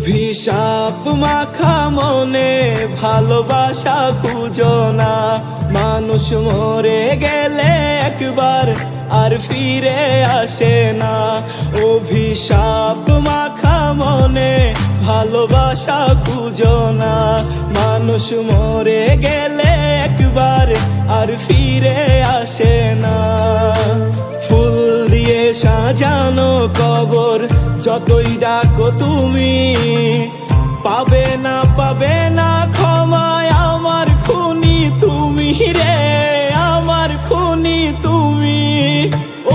অভিশাপ মাখা মনে ভালোবাসা খুঁজো না। মানুষ মরে গেলে একবার আর ফিরে আসে না। অভিশাপ মাখা মনে ভালোবাসা খুঁজো না। মানুষ মরে গেলে একবার আর ফিরে আসে না। ফুল দিয়ে সাজানো কবর যতই ডাকো তুমি, পাবে না ক্ষমায় আমার খুনি তুমি রে, আমার খুনি তুমি।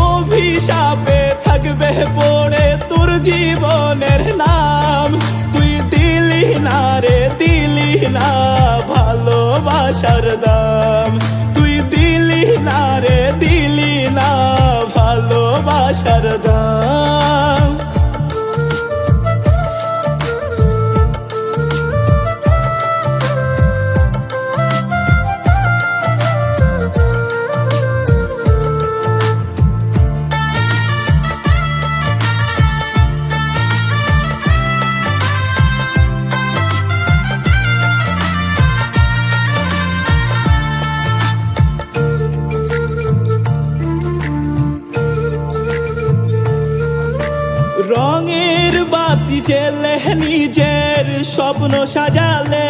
অভিশাপে থাকবে পড়ে তোর জীবনের নাম। তুই দিলি না রে, দিলি না ভালোবাসার দাম। তুই দিলি না রে, দিলি না ভালোবাসার দাম। রঙের বাতি জেলে নিজের স্বপ্ন সাজালে,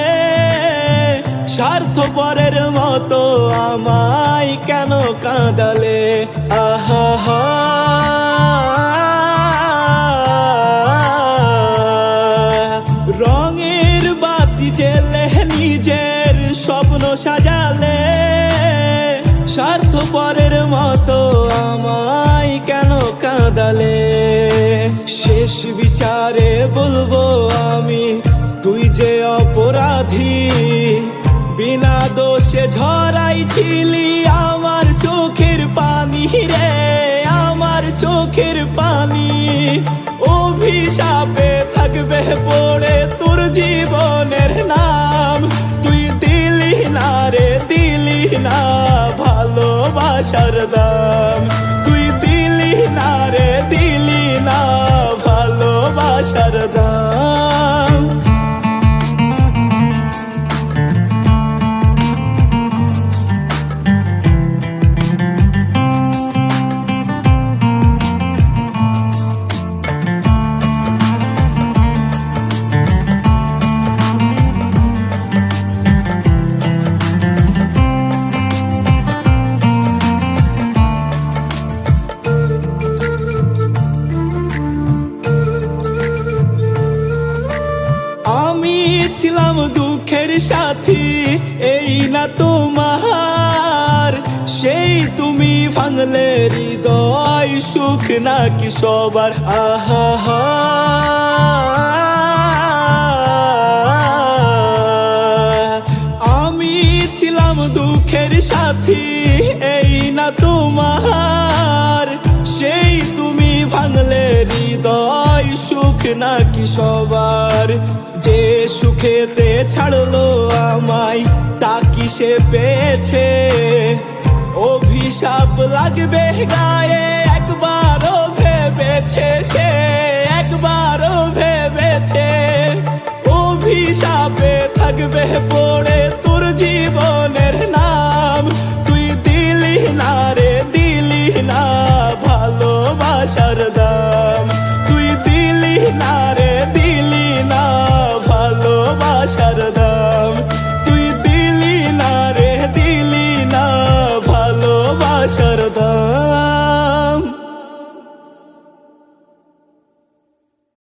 স্বার্থপরের মতো আমায় কেন কাঁদালে? আহা হা, রঙের বাতি জেলে নিজের স্বপ্ন সাজালে, স্বার্থপরের মতো আমায় কেন কাঁদালে? শেষ বিচারে বলবো আমি, তুই যে অপরাধী। বিনা দোষে ঝরাইছিলি আমার চোখের পানি রে, আমার চোখের পানি। অভিশাপে থাকবে পড়ে তোর জীবনের নাম। তুই দিলি না রে, দিলি না ভালোবাসার দাম। তুই দিলি না রে, দিলি না ভালোবাসার দাম। আমি ছিলাম দুঃখের সাথী, এই না তোমার। সেই তুমি ভাঙলে হৃদয়, সুখ নাকি সবার? আহা হা, আমি ছিলাম দুঃখের সাথী, এই না তোমার। সেই তুমি ভাঙলে হৃদয়, সুখ নাকি সবার? যে সুখেতে ছাড়লো আমায় তা কি সে পেয়েছে? অভিশাপ লাগবে গায়ে একবারও ভেবেছে সে, একবারও ভেবেছে? অভিশাপে থাকবে পড়ে তোর জীবনে